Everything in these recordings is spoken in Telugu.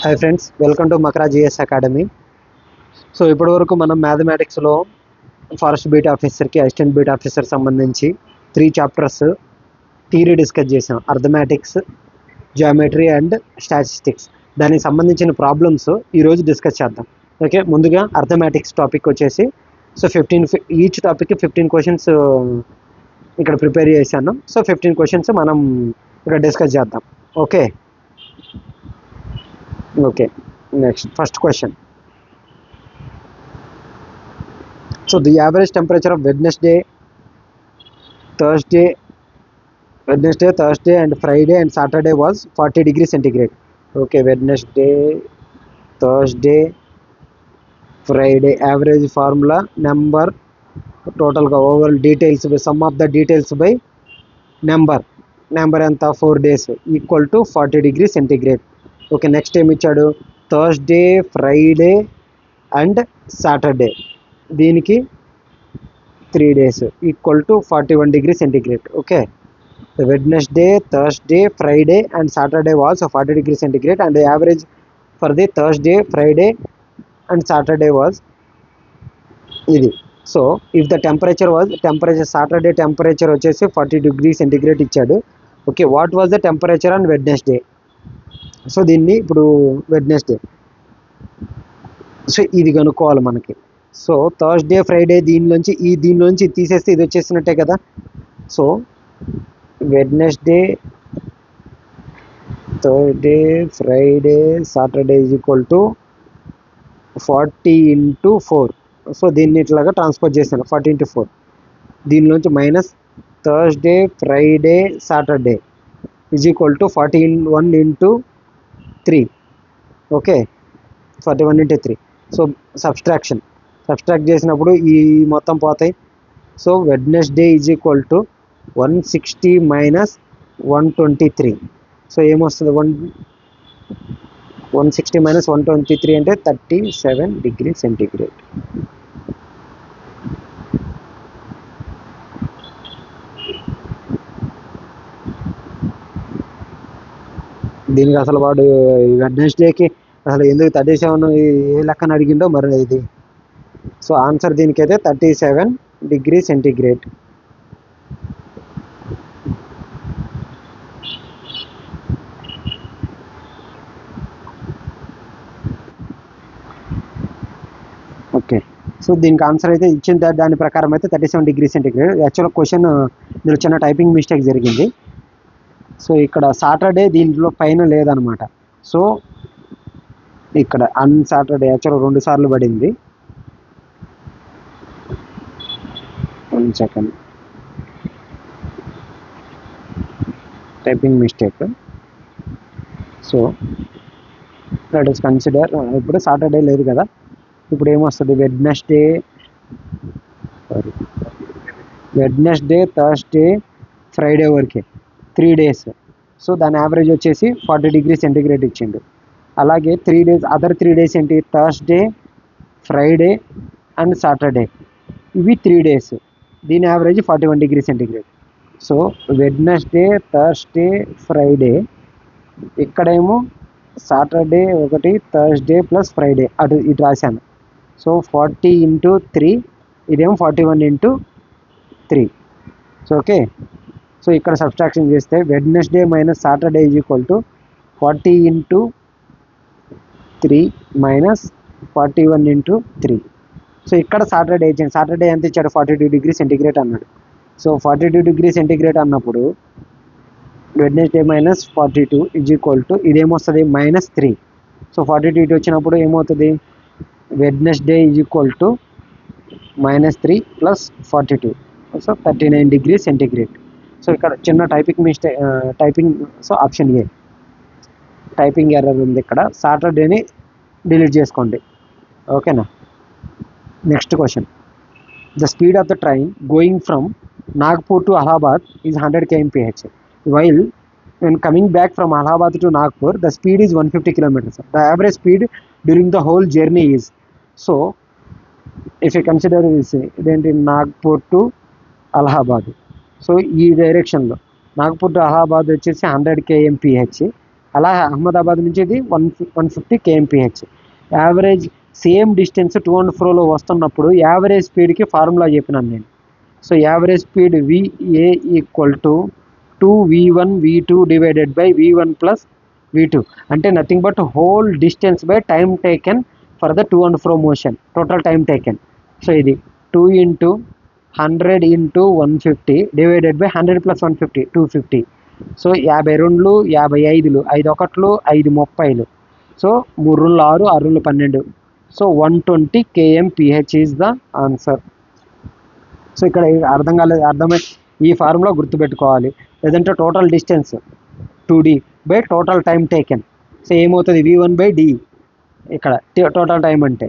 Hi friends, welcome to Makara GS academy. So ఇప్పటి వరకు మనం మ్యాథమెటిక్స్లో ఫారెస్ట్ బీట్ ఆఫీసర్కి అసిస్టెంట్ బీట్ ఆఫీసర్ సంబంధించి 3 చాప్టర్స్ థియరీ డిస్కస్ చేసాం. Arithmetics, geometry and statistics. దానికి సంబంధించిన ప్రాబ్లమ్స్ ఈరోజు డిస్కస్ చేద్దాం. ఓకే, ముందుగా అర్థమెటిక్స్ టాపిక్ వచ్చేసి సో 15 ఈచ్ టాపిక్కి 15 క్వశ్చన్స్ ఇక్కడ ప్రిపేర్ చేశాను. సో 15 క్వశ్చన్స్ మనం ఇక్కడ డిస్కస్ చేద్దాం. Okay, next first question. So the average temperature of Wednesday, Thursday and Friday and Saturday was 40 degrees centigrade. Okay, Wednesday, Thursday, Friday, average formula, number, total overall details, sum of the details by number anta 4 days equal to 40 degrees centigrade. Okay, next ఏమి ఇచ్చాడు? థర్స్డే, ఫ్రైడే అండ్ సాటర్డే, దీనికి 3 days equal to 41 degrees centigrade. Okay, Wednesday, Thursday, Friday and Saturday was 40 degrees centigrade and average for the Thursday, Friday and Saturday was ఇది. So if the temperature Saturday temperature వచ్చేసి 40 degrees centigrade ఇచ్చాడు. Okay, what was the temperature on Wednesday? So దీన్ని ఇప్పుడు వెడ్నెస్డే, సో ఇది కనుక్కోవాలి మనకి. సో థర్స్డే, ఫ్రైడే దీనిలోంచి తీసేస్తే ఇది వచ్చేసినట్టే కదా. So Wednesday, Thursday, Friday, Saturday is equal to 40 into 4. So దీన్ని ఇట్లాగా ట్రాన్స్ఫర్ చేశాను, 40 into 4. దీనిలోంచి minus Thursday, Friday, Saturday is equal to 41 into 3. Okay, 41 into 3. So subtract చేసినప్పుడు ఈ మొత్తం పోతాయి. So Wednesday is equal to 160 minus 123. So ఏమొస్తుంది? 160 minus 123 అంటే 37 degrees centigrade. దీనికి అసలు వాడు వెడ్నెస్డేకి అసలు ఎందుకు 37 ఏ లెక్కన అడిగిండో మరి ఇది. సో ఆన్సర్ దీనికైతే 37 degrees centigrade. ఓకే, సో దీనికి ఆన్సర్ అయితే ఇచ్చిన దాని ప్రకారం అయితే 37 degrees centigrade. యాక్చువల్గా క్వశ్చన్ దీనిలో చిన్న టైపింగ్ మిస్టేక్ జరిగింది. సో ఇక్కడ సాటర్డే దీంట్లో పైన లేదనమాట. సో ఇక్కడ సాటర్డే యాక్చువల్గా 2 సార్లు పడింది. 1 second, typing mistake. So let us consider, ఇప్పుడు సాటర్డే లేదు కదా, ఇప్పుడు ఏమొస్తుంది? వెడ్నెస్డే, థర్స్డే, ఫ్రైడే వరకే 3 days. సో దాని యావరేజ్ వచ్చేసి 40 degrees centigrade ఇచ్చిండు. అలాగే 3 days, అదర్ 3 days ఏంటి? థర్స్డే, ఫ్రైడే అండ్ సాటర్డే, ఇవి 3 days. దీని average 41 degrees centigrade. So Wednesday, Thursday, Friday, ఇక్కడేమో సాటర్డే ఒకటి, థర్స్డే ప్లస్ ఫ్రైడే అటు ఇటు రాశాను. సో 40 into 3, ఇదేమో 41 into 3. సో ఓకే, సో ఇక్కడ సబ్స్ట్రాక్షన్ చేస్తే Wednesday minus Saturday is equal to 40 into 3 minus 41 into 3. So ఇక్కడ సాటర్డే ఎంత ఇచ్చాడు? 42 degrees centigrade అన్నాడు. సో 42 degrees centigrade అన్నప్పుడు Wednesday minus 42 is equal to ఇదేమొస్తుంది? -3. సో 42 ఇటు వచ్చినప్పుడు ఏమవుతుంది? Wednesday is equal to -3 plus 42, so 39 degrees centigrade. So ఇక్కడ చిన్న typing so option A typing error ఉంది. ఇక్కడ సాటర్డేని డిలీట్ చేసుకోండి. ఓకేనా. Next question. The speed of the train going from Nagpur to Allahabad is 100 kmph. While when coming back from Allahabad to Nagpur, the speed is 150 kilometers. The average speed during the whole journey is. So if you consider this, then in Nagpur to Allahabad, so ఈ డైరెక్షన్లో నాగ్పూర్ టు అలహాబాద్ వచ్చేసి 100 kmph, అలా అహ్మదాబాద్ నుంచి ఇది 150 kmph. Average same distance to and ఫ్రోలో వస్తున్నప్పుడు యావరేజ్ స్పీడ్కి ఫార్ములా చెప్పినాను నేను. So average speed VA equal to 2v1v2 divided by v1 plus v2 అంటే nothing but whole distance by time taken for the to and fro motion, total time taken. So ఇది 2 × 100 × 150 divided by 100 + 150 250. So 52 55 5 1 5 30. So 3 6 6 12. So 120 kmph is the answer. So ఇక్కడ అర్థమై ఈ ఫార్ములా గుర్తుపెట్టుకోవాలి. లేదంటే total distance 2D by total time taken. So ఏమవుతుంది v1/d, ఇక్కడ టోటల్ టైం అంటే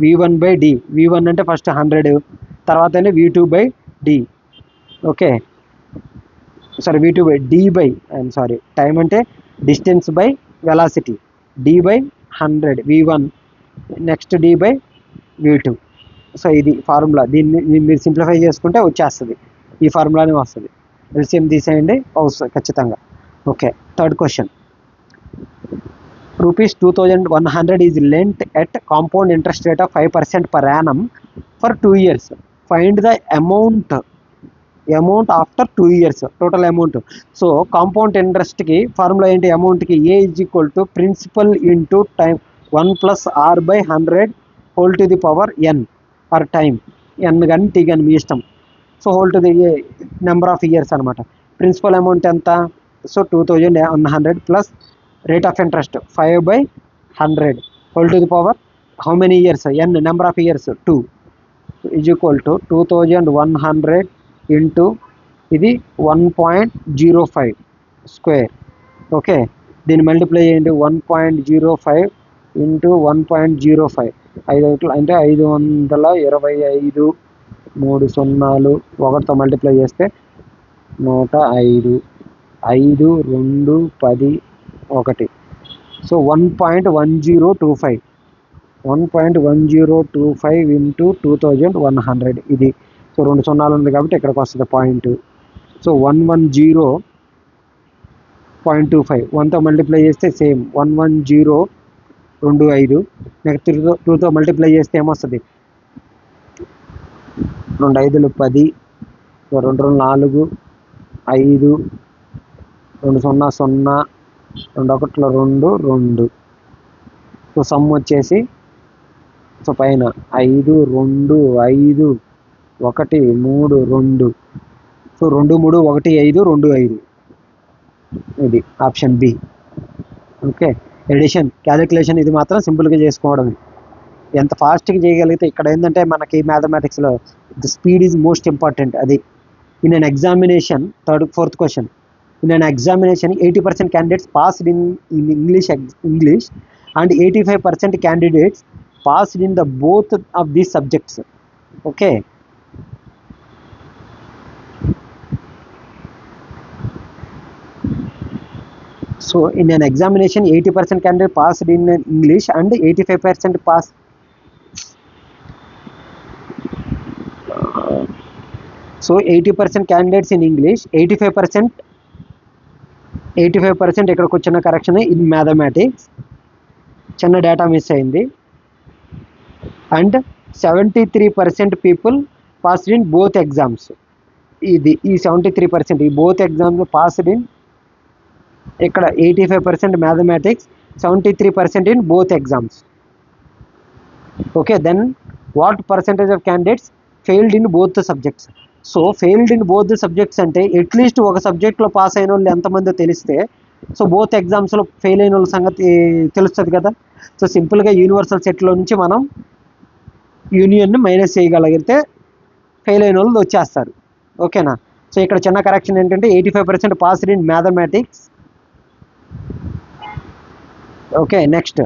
v1/d. v1 అంటే ఫస్ట్ 100, తర్వాత v2/d. Okay sorry v2/d sorry time అంటే distance by velocity, d/100 v1, next d/v2. So ఇది ఫార్ములా. దీన్ని మీరు సింప్లిఫై చేసుకుంటే వచ్చేస్తుంది, ఈ ఫార్ములానే వస్తుంది. ఎల్సిఎం తీసేయండి వస్తుంది ఖచ్చితంగా. Okay, third question. ₹2100 is lent at compound interest rate of 5% per annum for 2 years. Find the amount after 2 years, total amount. So compound ఇంట్రెస్ట్కి ఫార్ములా ఏంటి? అమౌంట్కి A = principal into time 1 + r/100 whole to the power n or time, n కానీ t కానీ మీ ఇష్టం. So whole to the number of years అనమాట. ప్రిన్సిపల్ అమౌంట్ ఎంత? So 2100 plus rate of interest 5/100 whole to the power how many years? n number of years 2 = 2100 into ఇది 1.05 స్క్వేర్. ఓకే, దీన్ని మల్టిప్లై చేయండి. 1.05 ఇంటూ 1.05 5 అంటే 525, 3 0 1తో మల్టిప్లై చేస్తే 105, 5 2 10 1. సో 1.1025 ఇంటూ 2100 ఇది. సో 2 0 ఉంది కాబట్టి ఇక్కడికి వస్తుంది పాయింట్. సో 110.25 1తో మల్టిప్లై చేస్తే సేమ్ 11025. నెక్స్ట్ 2తో మల్టిప్లై చేస్తే ఏమొస్తుంది? 2 5 10, 2 4 5, 2 0 0, 2 1 2. సో సమ్ వచ్చేసి సో పైన 5 2 5 1 3 2. సో 2 3 1 5 2 5. ఇది option B. Okay, addition calculation ఇది మాత్రం సింపుల్గా చేసుకోవడమే. ఎంత ఫాస్ట్గా చేయగలిగితే ఇక్కడ ఏంటంటే మనకి మ్యాథమెటిక్స్లో the speed is most important. అది in an examination, fourth question. In an examination, 80% candidates passed in English and 85% candidates passed in the both of these subjects. Okay. So in an examination, 80% candidates passed in English and 85% passed. So 80% candidates in English, 85% ఇక్కడికి వచ్చిన కరెక్షన్ ఇన్ మ్యాథమెటిక్స్, చిన్న డేటా మిస్ అయింది. And 73% people passed in both exams. ఇది ఈ 73% ఈ బోత్ ఎగ్జామ్స్ పాస్డ్ ఇన్. ఇక్కడ 85% mathematics, 73% in both exams. Okay, then what percentage of candidates failed in both the subjects? So failed in both the subjects అంటే అట్లీస్ట్ ఒక సబ్జెక్ట్లో పాస్ అయిన వాళ్ళు ఎంతమందో తెలిస్తే సో బోత్ ఎగ్జామ్స్లో ఫెయిల్ అయిన వాళ్ళ సంగతి తెలుస్తుంది కదా. సో సింపుల్గా యూనివర్సల్ సెట్లో నుంచి మనం యూనియన్ని మైనస్ చేయగలిగితే ఫెయిల్ అయిన వాళ్ళు వచ్చేస్తారు. ఓకేనా. సో ఇక్కడ చిన్న కరెక్షన్ ఏంటంటే 85% passed in mathematics. Okay, next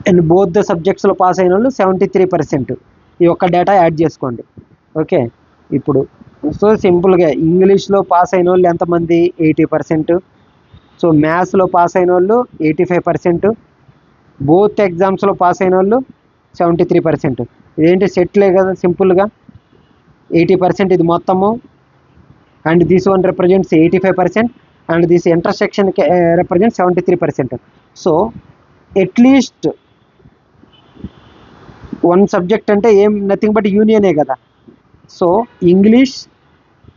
and both the సబ్జెక్ట్స్లో పాస్ అయిన వాళ్ళు 73%. ఈ ఒక్క డేటా యాడ్ చేసుకోండి. ఓకే, ఇప్పుడు సో సింపుల్గా ఇంగ్లీష్లో పాస్ అయిన వాళ్ళు ఎంతమంది? 80%. సో మ్యాథ్స్లో పాస్ అయిన వాళ్ళు 85%. బోత్ ఎగ్జామ్స్లో పాస్ అయిన వాళ్ళు 73%. ఇదేంటి సెట్లే కదా సింపుల్గా. 80% ఇది మొత్తము, and this one represents 85%, and this intersection represents 73%. So at least one subject అంటే ఏం నథింగ్ బట్ యూనియనే కదా. So English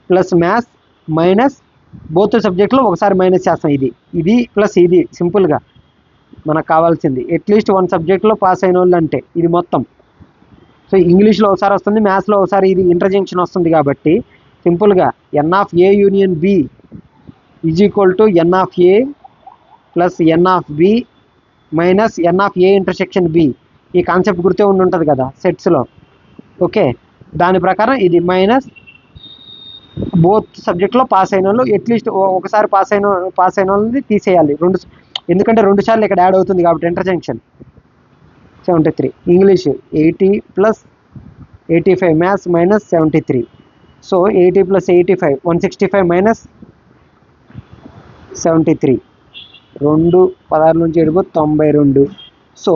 plus maths minus both సబ్జెక్ట్లో ఒకసారి మైనస్ చేస్తాం. ఇది ప్లస్ ఇది సింపుల్గా మనకు కావాల్సింది. అట్లీస్ట్ వన్ సబ్జెక్ట్లో పాస్ అయిన వాళ్ళు అంటే ఇది మొత్తం. సో ఇంగ్లీష్లో ఒకసారి వస్తుంది, మ్యాథ్స్లో ఒకసారి ఇది ఇంటర్జంక్షన్ వస్తుంది. కాబట్టి సింపుల్గా n of A union B is equal to n of A plus n of B minus n of A intersection B. ఈ కాన్సెప్ట్ గుర్తే ఉంటుంది కదా సెట్స్లో. ఓకే, దాని ప్రకారం ఇది మైనస్ బోత్ సబ్జెక్ట్లో పాస్ అయిన వాళ్ళు అట్లీస్ట్ ఒకసారి పాస్ అయిన వాళ్ళని తీసేయాలి. ఎందుకంటే 2 సార్లు ఇక్కడ యాడ్ అవుతుంది కాబట్టి ఇంటర్జంక్షన్. 73 English 80 plus 85 maths minus 73. So 80 plus 85 165 minus 73 2 16 నుంచి 7 92. సో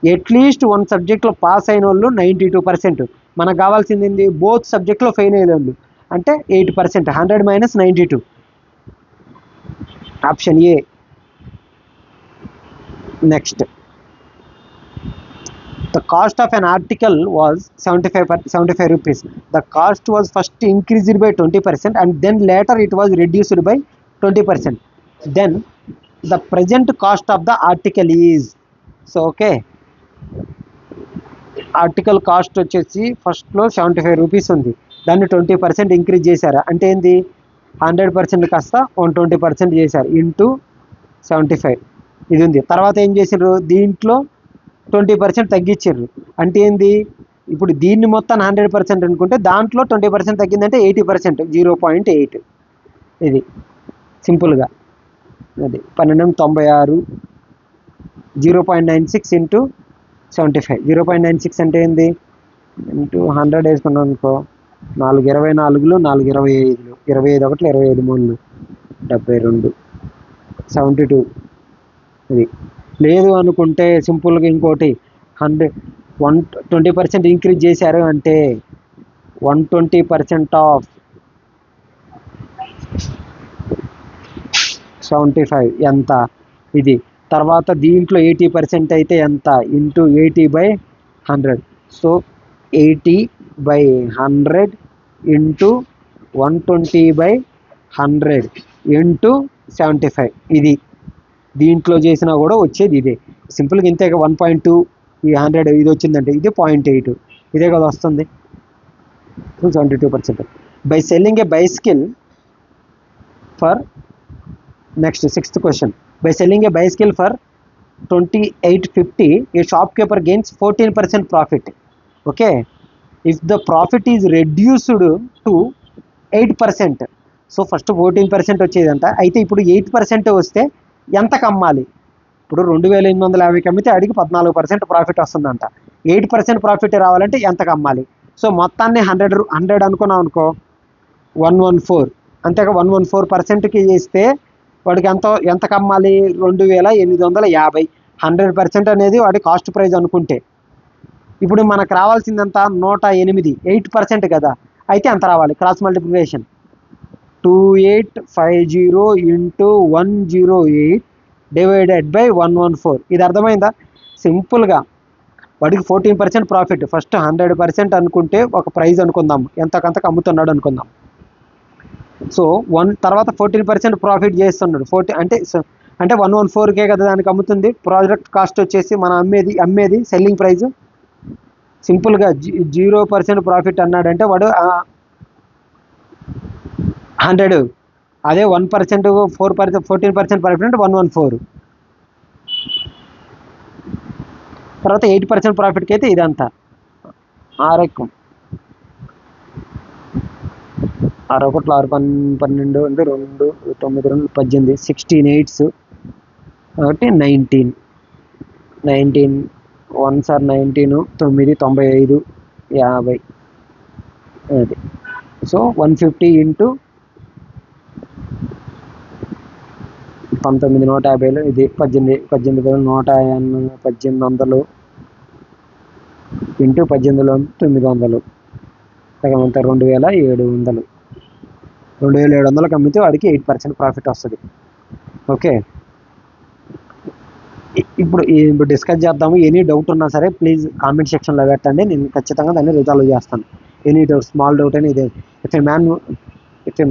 అట్లీస్ట్ వన్ సబ్జెక్ట్లో పాస్ అయిన వాళ్ళు 92%. మనకు కావాల్సింది ఏంది? బోత్ సబ్జెక్ట్లో ఫెయిల్ అయిన వాళ్ళు అంటే 8%. 100 minus 92 option A. Next, the cost of an article was 75 rupees. The cost was first increased by 20% and then later it was reduced by 20%. Then the present cost of the article is, so okay, article cost వచ్చేసి ఫస్ట్లో 75 రూపీస్ ఉంది, దాన్ని 20% ఇంక్రీజ్ చేశారు. అంటే ఏంది? 100% కాస్త 120% చేశారు ఇంటూ 75 ఇది ఉంది. తర్వాత ఏం చేసారు? దీంట్లో 20% తగ్గించారు. అంటే ఏంది? ఇప్పుడు దీన్ని మొత్తం 100% అనుకుంటే దాంట్లో 20% తగ్గిందంటే 80%, 0.8. ఇది సింపుల్గా అది 1296 0.96 ఇంటూ 75. 0.96 అంటే ఏంది? ఇంటూ 100 వేసుకున్నాం అనుకో, 4 24 4 25 25 1 25 3 72 72. ఇది లేదు అనుకుంటే సింపుల్గా ఇంకోటి 120% ఇంక్రీజ్ చేశారు అంటే 120% ఆఫ్ 75 ఎంత? ఇది. తర్వాత దీంట్లో 80% అయితే ఎంత? ఇంటూ 80/100. So 80/100 into 120/100 into 75. ఇది దీంట్లో చేసినా కూడా వచ్చేది ఇదే. సింపుల్గా ఇంతే. 1.2 ఈ 100 ఇది వచ్చిందంటే ఇది 0.8 ఇదే కదా వస్తుంది. 72%. By selling A bicycle for next 6th question. By selling a bicycle for 2850, a shopkeeper gains 14% profit. Okay, if the profit is reduced to 8%, so first 14% వచ్చేదంట. అయితే ఇప్పుడు 8% వస్తే ఎంతకు అమ్మాలి? ఇప్పుడు 2850కి అమ్మితే అడిగి 14% ప్రాఫిట్ వస్తుందంట. 8% ప్రాఫిట్ రావాలంటే ఎంతకు అమ్మాలి? సో మొత్తాన్ని 100 అనుకున్నాం అనుకో, 114. అంతేగా 114%కి చేస్తే వాడికి ఎంతకు అమ్మాలి? 2850. 100% అనేది వాడి కాస్ట్ ప్రైస్ అనుకుంటే ఇప్పుడు మనకు రావాల్సిందంతా 108, 8% కదా. అయితే ఎంత రావాలి? Cross multiplication 2850 into 108 divided by 114. ఇది అర్థమైందా? సింపుల్గా వాడికి 14% ప్రాఫిట్. ఫస్ట్ 100% అనుకుంటే ఒక ప్రైజ్ అనుకుందాం, ఎంతకంతకు అమ్ముతున్నాడు అనుకుందాం. సో తర్వాత 14% ప్రాఫిట్ చేస్తున్నాడు. 40 అంటే 114కే కదా దానికి అమ్ముతుంది. ప్రాజెక్ట్ కాస్ట్ వచ్చేసి మనం అమ్మేది సెల్లింగ్ ప్రైస్. సింపుల్గా 0% ప్రాఫిట్ అన్నాడంటే వాడు 100. అదే 1% 14% ప్రాఫిట్ అంటే 114. తర్వాత 8% ప్రాఫిట్కి అయితే ఇదంతా 6 6 1 6 12 అంటే 2 9 2 18 16 8s కాబట్టి 19 1 సార్ 19 9 95 50. అది సో 150 ఇంటూ 19 150. ఇది 18,118 ఇంటూ 18,900 సగం అంతా 2700. 2700 అమ్మితే వాడికి 8% ప్రాఫిట్ వస్తుంది. ఓకే, ఇప్పుడు డిస్కస్ చేద్దాము. ఎనీ డౌట్ ఉన్నా సరే ప్లీజ్ కామెంట్ సెక్షన్లో పెట్టండి, నేను ఖచ్చితంగా దాన్ని రిజాల్వ్ చేస్తాను. ఎనీ డౌట్, స్మాల్ డౌట్ అని ఇదే. If a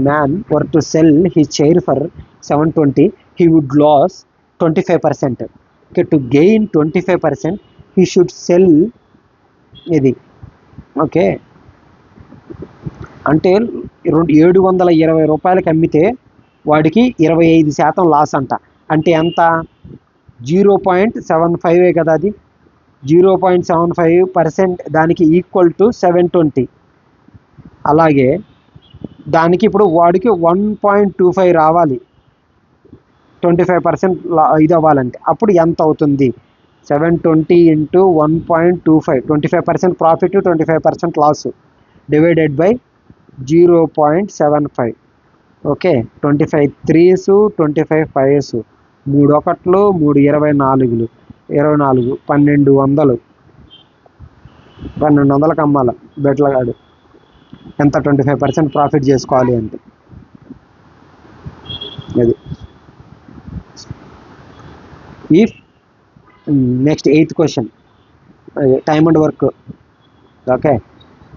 man were to cell his chair for 720, he would lose 25%. Okay, to gain 25% he should sell ఇది. ఓకే, అంటే 720 రూపాయలకి అమ్మితే వాడికి 25% లాస్ అంట. అంటే ఎంత? 0.75 కదా, అది 0.75%, దానికి ఈక్వల్ టు 720. అలాగే దానికి ఇప్పుడు వాడికి 1.25 రావాలి, 25% ఇది అవ్వాలంటే. అప్పుడు ఎంత అవుతుంది? 720 into 1.25, 25% profit 25% loss divided by 0.75. Okay, 25 3s, 25 5s, 3 1 3 24, 1200 అమ్మాలి బెట్లగాడు. ఎంత? 25% ప్రాఫిట్ చేసుకోవాలి అంటే అది. If next 8th question, time and work. Okay,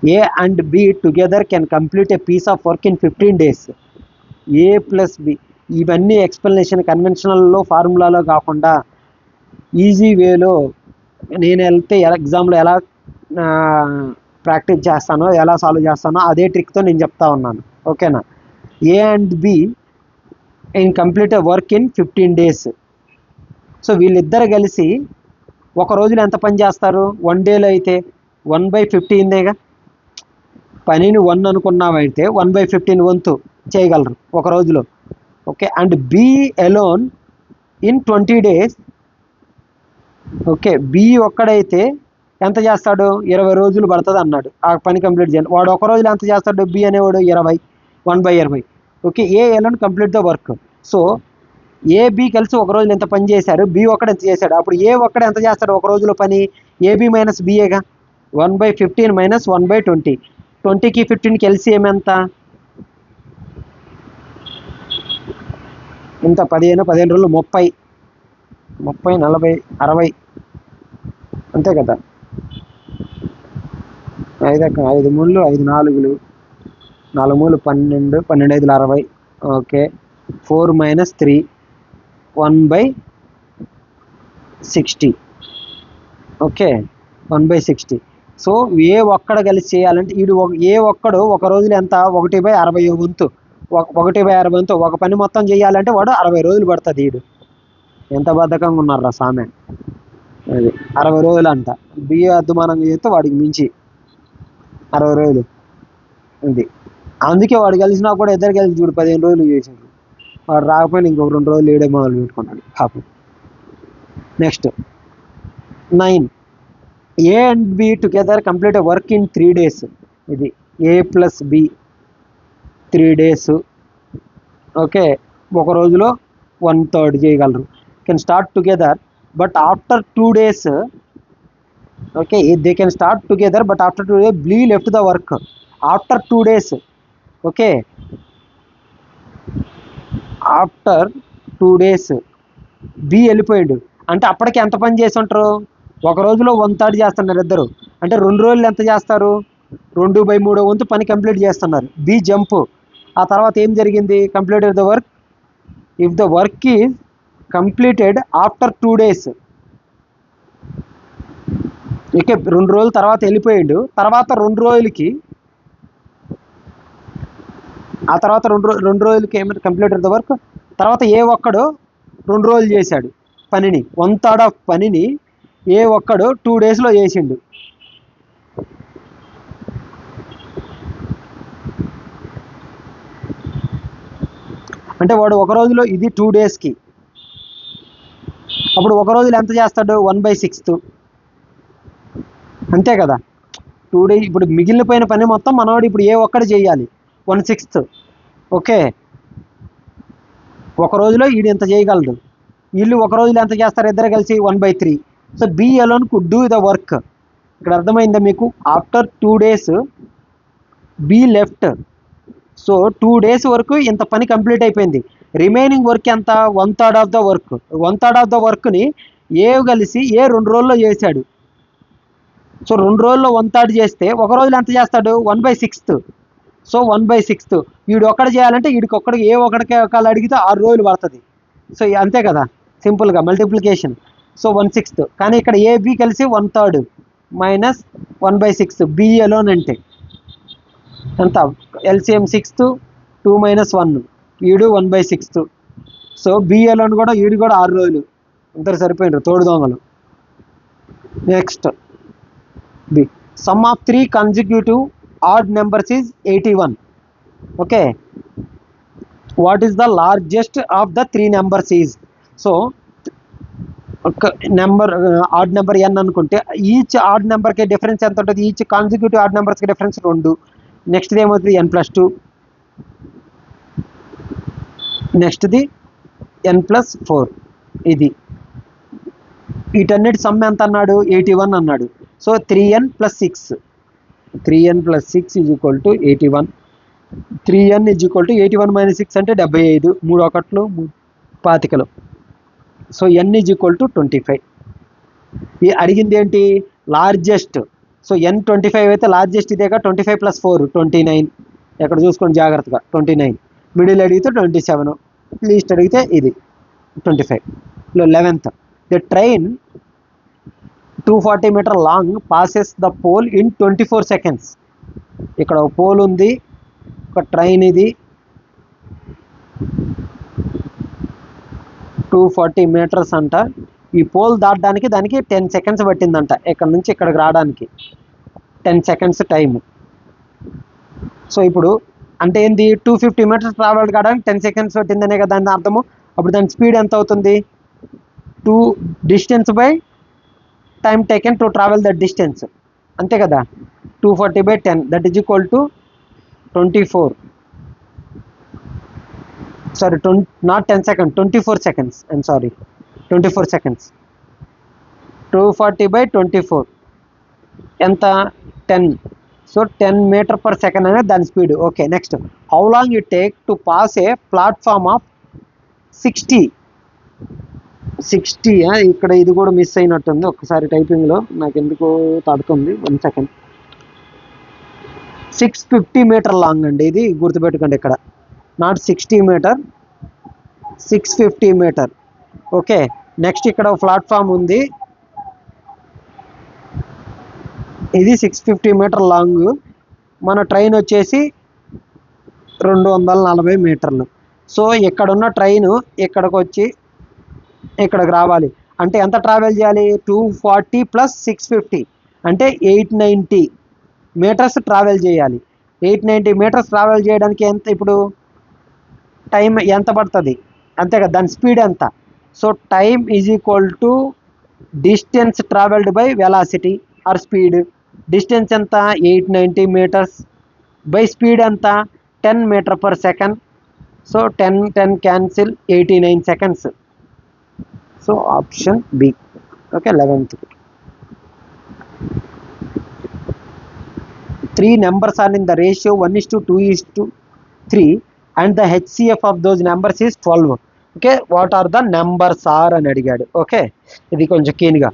A and B together can complete a piece of work in 15 days. A plus B, ఇవన్నీ ఎక్స్ప్లెనేషన్ కన్వెన్షనల్లో ఫార్ములాలో కాకుండా ఈజీ వేలో నేను వెళ్తే ఎగ్జామ్లో ఎలా ప్రాక్టీస్ చేస్తానో, ఎలా సాల్వ్ చేస్తానో అదే ట్రిక్తో నేను చెప్తా ఉన్నాను. ఓకేనా? A and B in complete a work in 15 days. So వీళ్ళిద్దరు కలిసి ఒక రోజులో ఎంత పని చేస్తారు? 1 డేలో అయితే 1/15 పనిని 1 అనుకున్నామైతే 1/15 వంతు చేయగలరు ఒక రోజులో. Okay, and B alone in 20 days. Okay, B ఒక్కడైతే ఎంత చేస్తాడు? 20 రోజులు పడుతుంది అన్నాడు ఆ పని కంప్లీట్ చేయాలి. వాడు ఒక రోజులో ఎంత చేస్తాడు? బి అనేవాడు 20, 1/20. Okay, A alone complete the work. So A B కలిసి ఒక రోజులో ఎంత పని చేశారు? బి ఒక్కడు ఎంత చేశాడు? అప్పుడు ఏ ఒక్కడు ఎంత చేస్తాడు ఒక రోజులో పని? ఏబి మైనస్ బిఏగా. 1/15 మైనస్ 1/20. 20కి 15కి ఎల్సిఎం ఎంత? ఇంత 15 రోజులు 30, 40, 60 అంతే కదా. 5 3 5 4 4 3 12, 12 5 60. Okay, 4 minus 3 1/60. ఓకే, 1/60. సో ఏ ఒక్కడు కలిసి చేయాలంటే ఏ ఒక్కడు ఒక రోజులో ఎంత? 1/60 వంతు. 1/60 వంతు ఒక పని మొత్తం చేయాలంటే వాడు 60 రోజులు పడుతుంది. ఎంత బద్ధకంగా ఉన్నారా సామె. అది 60 రోజులు అంట. బియ్య అద్దుమానంగా చేస్తే వాడికి మించి 60 రోజులు ఉంది. అందుకే వాడు కలిసినా కూడా ఇద్దరు కలిసి చూడు 15 రోజులు చేసాడు. వాడు రాకపోయినా ఇంకొక 2 రోజులు ఏడే మొదలు పెట్టుకున్నాడు పాపం. Next 9, A and B together complete a work in 3 days. ఇది A plus B 3 days. Okay, ఒక రోజులో 1/3 చేయగలరు. Can start together but after 2 days. Okay, they can start together but after 2 days B left the work. After 2 days. Okay, after 2 days B వెళ్ళిపోయాడు అంటే అప్పటికి ఎంత పని చేసి ఉంటారు? ఒక రోజులో 1/3 చేస్తున్నారు ఇద్దరు. అంటే 2 రోజులు ఎంత చేస్తారు? 2/3 వంతు పని కంప్లీట్ చేస్తున్నారు. B jump. ఆ తర్వాత ఏం జరిగింది? Completed the work. If the work is completed after 2 days. ఇక 2 రోజుల తర్వాత వెళ్ళిపోయాడు. తర్వాత 2 రోజులకి ఆ తర్వాత 2 రోజులకి ఏమైనా కంప్లీటెడ్ ద వర్క్. తర్వాత ఏ ఒక్కడు 2 రోజులు చేశాడు పనిని. 1/3 ఆఫ్ పనిని ఏ ఒక్కడు 2 daysలో చేసిండు. అంటే వాడు ఒక రోజులో ఇది 2 daysకి. అప్పుడు ఒక రోజులో ఎంత చేస్తాడు? 1/6. అంతే కదా. 2 days. ఇప్పుడు మిగిలిపోయిన పని మొత్తం మనవాడు ఇప్పుడు ఏ ఒక్కడు చేయాలి? 1/6. ఓకే, ఒక రోజులో వీడు ఎంత చేయగలడు? వీళ్ళు ఒక రోజులో ఎంత చేస్తారు ఇద్దరు కలిసి? 1/3. So B alone could do the work. ఇక్కడ అర్థమైందా మీకు? After 2 days B left. So 2 days వరకు ఇంత పని కంప్లీట్ అయిపోయింది. రిమైనింగ్ వర్క్ ఎంత? 1/3 of the work. 1/3 of the వర్క్ని ఏ కలిసి ఏ 2 రోజుల్లో చేశాడు. సో 2 రోజుల్లో 1/3 చేస్తే ఒక రోజులో ఎంత చేస్తాడు? 1/6. సో 1/6 వీడు ఒక్కడు చేయాలంటే వీడికి ఒక్కడికి ఏ ఒకడికి ఒకళ్ళు అడిగితే 6 రోజులు పడుతుంది. సో అంతే కదా, సింపుల్గా మల్టిప్లికేషన్. సో 1/6 కానీ ఇక్కడ ఏబి కలిసి 1/3 మైనస్ 1/6 బి అలోన్ అంటే ఎంత? ఎల్సిఎం 6 2 - 1 వీడు 1/6. సో బి అలోన్ కూడా వీడు కూడా 6 రోజులు. ఇద్దరు సరిపోయినారు తోడు దొంగలు. Next be some of 3 consecutive odd numbers is 81. Okay, what is the largest of the 3 numbers is? So ఒక నెంబర్ ఆడ్ నెంబర్ ఎన్ అనుకుంటే ఈచ్ ఆడ్ నెంబర్కి డిఫరెన్స్ ఎంత ఉంటుంది? ఈచ్ కాన్సిక్యూటివ్ ఆడ్ నెంబర్స్కి డిఫరెన్స్ 2. నెక్స్ట్ది ఏమవుతుంది? n+2. నెక్స్ట్ది n+4. ఇది వీటన్నిటి సమ్ ఎంత అన్నాడు? 81 అన్నాడు. So 3n + 6 is equal to 81. 3n is equal to 81 - 6 అంటే 75. 3 1 25. So n is equal to 25. ఈ అడిగింది ఏంటి? లార్జెస్ట్. సో n 25 అయితే లార్జెస్ట్ ఇదేగా. 25 + 4 29. ఎక్కడ చూసుకోండి జాగ్రత్తగా. 29. మిడిల్ అడిగితే 27. లీస్ట్ అడిగితే ఇది 25. 11th the train 240 meter long passes the pole in 24 seconds. ఇక్కడ ఒక పోల్ ఉంది, ఒక ట్రైన్ ఇది 240 meters అంట. ఈ పోల్ దాటడానికి దానికి 10 seconds పట్టిందంట. ఇక్కడ నుంచి ఇక్కడికి రావడానికి 10 seconds టైము. సో ఇప్పుడు అంటే ఏంది? 250 meters ట్రావెల్ కావడానికి 10 seconds పట్టిందనే కదా దాని అర్థము. అప్పుడు దాని స్పీడ్ ఎంత అవుతుంది? 2 distance by time taken to travel that distance. అంతే కదా. 240/10 that is equal to 24. Sorry, not 10 seconds, 24 seconds. I'm sorry, 24 seconds. 240/24 ఎంత? 10. సో 10 meter/second అనేది దాని speed. Okay, next how long it take to pass A platform of 60. ఇక్కడ ఇది కూడా మిస్ అయినట్టుంది ఒకసారి టైపింగ్లో, నాకు ఎందుకో తడుతుంది. 1 second. 650 meter లాంగ్ అండి ఇది, గుర్తుపెట్టుకోండి. ఇక్కడ not 60 meter, 650 meter. Okay, next ఇక్కడ ప్లాట్ఫామ్ ఉంది, ఇది 650 meter లాంగ్. మన ట్రైన్ వచ్చేసి 240 meterలు. సో ఇక్కడున్న ట్రైన్ ఇక్కడికి వచ్చి ఇక్కడికి రావాలి అంటే ఎంత ట్రావెల్ చేయాలి? 240 + 650 అంటే 890 meters ట్రావెల్ చేయాలి. 890 meters ట్రావెల్ చేయడానికి ఎంత ఇప్పుడు టైం ఎంత పడుతుంది? అంతే కదా, దాని స్పీడ్ ఎంత? So time is equal to distance travelled by velocity or speed. Distance ఎంత? 890 meters బై స్పీడ్ ఎంత? 10 meter/second. So 10 cancel, 89 seconds. So option B. Okay, 11th. 3 numbers are in the ratio 1:2:3 and the HCF of those numbers is 12. Okay, what are the numbers are అని అడిగాడు. ఓకే, ఇది కొంచెం కీన్గా.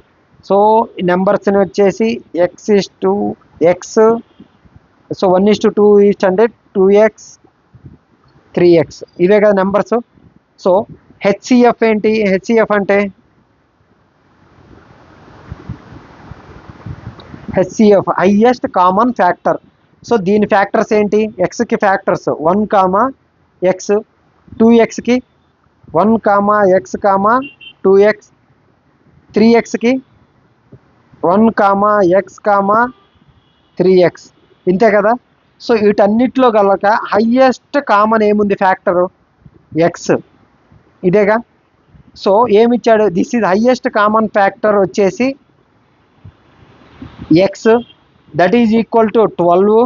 సో నెంబర్స్ని వచ్చేసి x. సో 1:2 అంటే 2x 3x ఇవే కదా నెంబర్స్. సో హెచ్సిఎఫ్ ఏంటి? హెచ్సిఎఫ్ అంటే HCF highest common factor. So దీని ఫ్యాక్టర్స్ ఏంటి? ఎక్స్కి ఫ్యాక్టర్స్ 1, x, 2xకి 1, x, 2x, 3xకి 1, x, 3x. ఇంతే కదా. సో వీటన్నిటిలో కలక హైయెస్ట్ కామన్ ఏముంది ఫ్యాక్టరు? ఎక్స్. ఇదేగా. సో ఏమిచ్చాడు? This is highest common factor వచ్చేసి x, that is equal to 12.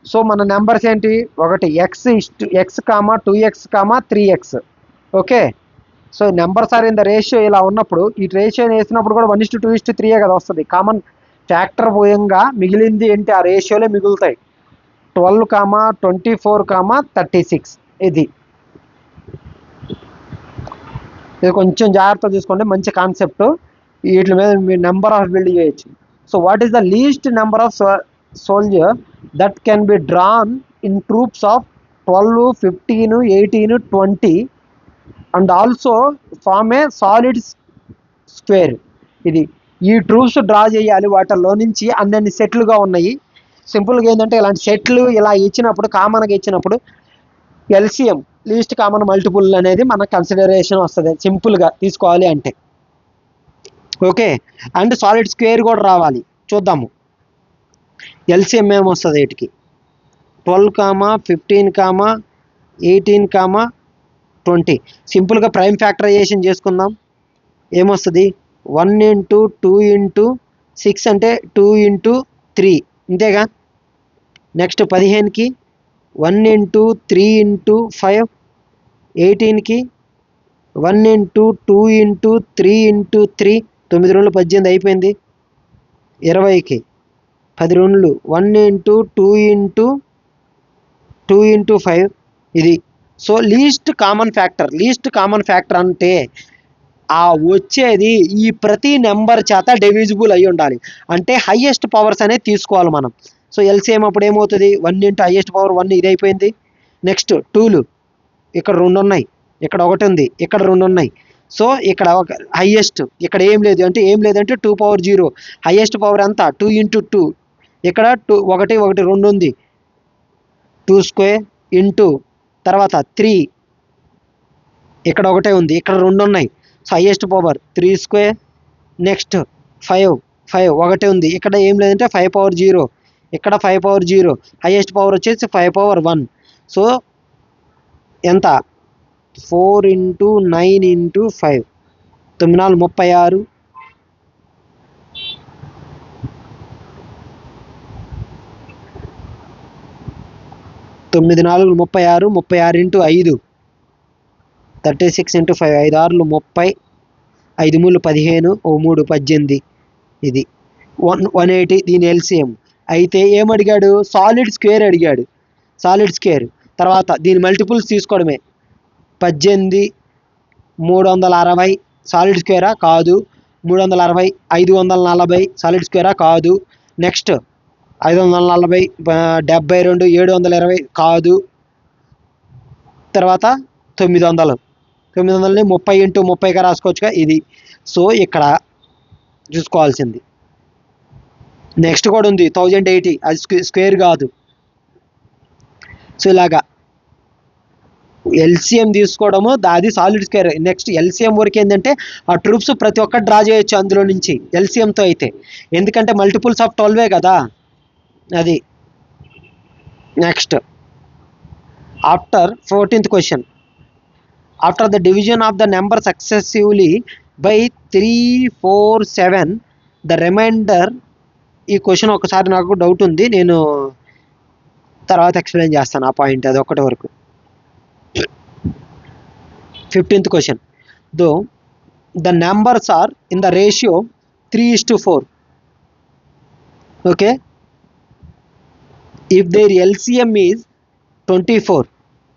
So మన నెంబర్స్ ఏంటి? ఒకటి x, 2x, 3x. Okay, so numbers are in the ratio ఇలా ఉన్నప్పుడు ఈ రేషియో వేసినప్పుడు కూడా 1:2:3 కదా వస్తుంది. కామన్ ఫ్యాక్టర్ పోయంగా మిగిలింది ఏంటి? ఆ రేషియోలే మిగులుతాయి. 12,24,36 ఇది కొంచెం జాగ్రత్త చూసుకోండి, మంచి కాన్సెప్ట్. వీటి మీద మీరు నెంబర్ ఆఫ్ బిల్డ్ చేయొచ్చు. So what is the least number of soldier that can be drawn in troops of 12, 15, 18, 20 and also form a solid square. ఇది ఈ ట్రూప్స్ డ్రా చేయాలి, వాటిల్లో నుంచి అన్ని సెట్లుగా ఉన్నాయి. సింపుల్గా ఏంటంటే ఇలాంటి సెట్లు ఇలా ఇచ్చినప్పుడు, కామన్గా ఇచ్చినప్పుడు ఎల్సిఎం లీస్ట్ కామన్ మల్టిపుల్ అనేది మనకు కన్సిడరేషన్ వస్తుంది సింపుల్గా తీసుకోవాలి అంటే. ఓకే, అండ్ సాలిడ్ స్క్వేర్ కూడా రావాలి. చూద్దాము ఎల్సిఎం ఏమొస్తుంది వీటికి. 12, 15, 18, 20. సింపుల్గా ప్రైమ్ ఫ్యాక్టరైజేషన్ చేసుకుందాం. ఏమొస్తుంది 1 × 2 × 6 అంటే 2 × 3 ఇంతేగా. నెక్స్ట్ 15కి 1 × 3 × 5, 18కి 1 × 2 × 3 × 3, 9 2 18 అయిపోయింది. 20కి 10 2 1 × 2 × 2 × 5 ఇది. సో లీస్ట్ కామన్ ఫ్యాక్టర్ అంటే ఆ వచ్చేది ఈ ప్రతి నెంబర్ చేత డివిజిబుల్ అయి ఉండాలి, అంటే హైయెస్ట్ పవర్స్ అనేది తీసుకోవాలి మనం. సో ఎల్సిఎం అప్పుడు ఏమవుతుంది 1 × హైయెస్ట్ పవర్ 1 ఇది అయిపోయింది. నెక్స్ట్ 2లు ఇక్కడ 2 ఉన్నాయి, ఇక్కడ 1 ఉంది, ఇక్కడ 2 ఉన్నాయి. సో ఇక్కడ ఒక హైయెస్ట్, ఇక్కడ ఏం లేదు అంటే 2 పవర్ 0. హైయెస్ట్ పవర్ ఎంత 2 × 2. ఇక్కడ 2 1 1 2 ఉంది, 2 స్క్వేర్ ఇంటూ తర్వాత 3, ఇక్కడ 1 ఉంది, ఇక్కడ 2 ఉన్నాయి. So highest power 3 square. Next 5 1 ఉంది, ఇక్కడ ఏం లేదంటే 5 పవర్ 0, ఇక్కడ 5 పవర్ 0. హైయెస్ట్ పవర్ వచ్చేసి 5 పవర్ 1. సో ఎంత 4 × 9 × 5, 9 4 36. 9 4 36, 36 × 5 36 × 5, 5 6 30, 5 3 15, 3 18. ఇది 180 దీని ఎల్సిఎం. అయితే ఏమడిగాడు సాలిడ్ స్క్వేర్ అడిగాడు. సాలిడ్ స్క్వేర్ తర్వాత దీని మల్టిపుల్స్ తీసుకోవడమే. 18 360 సాలిడ్ స్క్వేరా కాదు. 360 540 సాలిడ్ స్క్వేరా కాదు. నెక్స్ట్ 540 72 720 కాదు. తర్వాత 900 900ని 30 × 30గా రాసుకోవచ్చుగా ఇది. సో ఇక్కడ చూసుకోవాల్సింది. నెక్స్ట్ కూడా ఉంది 1080, అది స్క్వేర్ కాదు. సో ఇలాగా ఎల్సిఎం తీసుకోవడము అది సాలిడ్ స్క్వేర్. నెక్స్ట్ ఎల్సిఎం వరకు ఏంటంటే ఆ ట్రూప్స్ ప్రతి ఒక్కటి డ్రా చేయొచ్చు అందులో నుంచి ఎల్సిఎంతో అయితే, ఎందుకంటే మల్టిపుల్స్ ఆఫ్ 12 కదా అది. Next after 14th question, after the division of the number successively by 3, 4, 7 the remainder. ఈ క్వశ్చన్ ఒకసారి నాకు డౌట్ ఉంది, నేను తర్వాత ఎక్స్ప్లెయిన్ చేస్తాను ఆ పాయింట్, అది ఒకటి వరకు. 15th question, though the numbers are in the ratio 3:4. Okay, if their LCM is 24,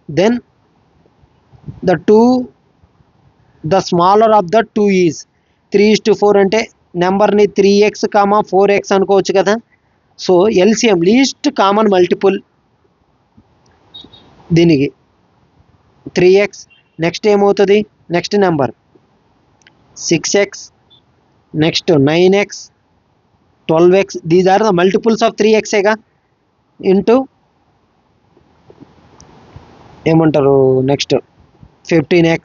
then the smaller of the two is 3:4 అంటే నెంబర్ని 3x, 4x అనుకోవచ్చు కదా. So LCM least common multiple దీనికి 3x. నెక్స్ట్ ఏమవుతుంది next number 6x, next 9x, 12x. These are the multiples of 3xగా ఇంటూ ఏమంటారు నెక్స్ట్ 15x,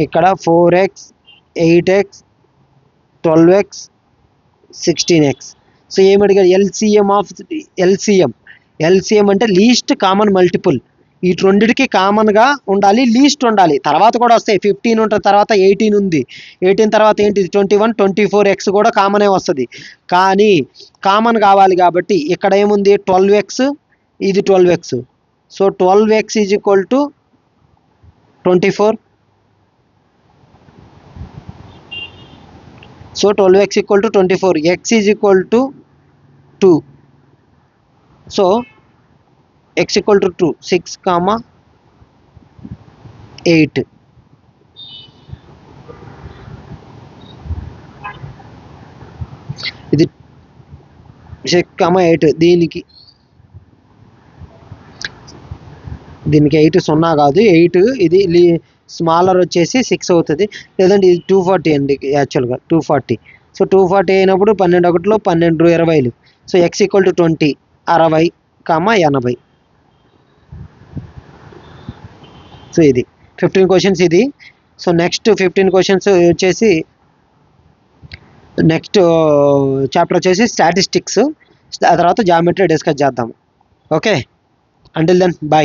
ఇక్కడ 4x, 8x, 12x, 16x. So ఏమడిగారు ఎల్సిఎం అంటే లీస్ట్ కామన్ మల్టిపుల్. ఈ రెండిటికి కామన్గా ఉండాలి, లీస్ట్ ఉండాలి. తర్వాత కూడా వస్తాయి 15 ఉంటుంది, తర్వాత 18 ఉంది, 18 తర్వాత ఏంటి 21, 24x కూడా కామనే వస్తుంది. కానీ కామన్ కావాలి కాబట్టి ఇక్కడ ఏముంది 12x, ఇది 12x. So 12x is equal to 24. So 12x equal to 24, x is equal to 2. So X equal to 2 6,8 ఇది 6,8 దీనికి 8 0 కాదు 8 ఇది స్మాలర్ వచ్చేసి 6 అవుతుంది లేదంటే ఇది 240 అండి యాక్చువల్గా 240 సో 240 అయినప్పుడు 12 ఒకటిలో 12 20 so X equal to 20 60, 80 so ఇది 15 క్వశ్చన్స్ ఇది సో నెక్స్ట్ 15 క్వశ్చన్స్ వచ్చేసి నెక్స్ట్ చాప్టర్ వచ్చేసి స్టాటిస్టిక్స్ ఆ తర్వాత జామెట్రీ డిస్కస్ చేద్దాం ఓకే అంటిల్ దెన్ బాయ్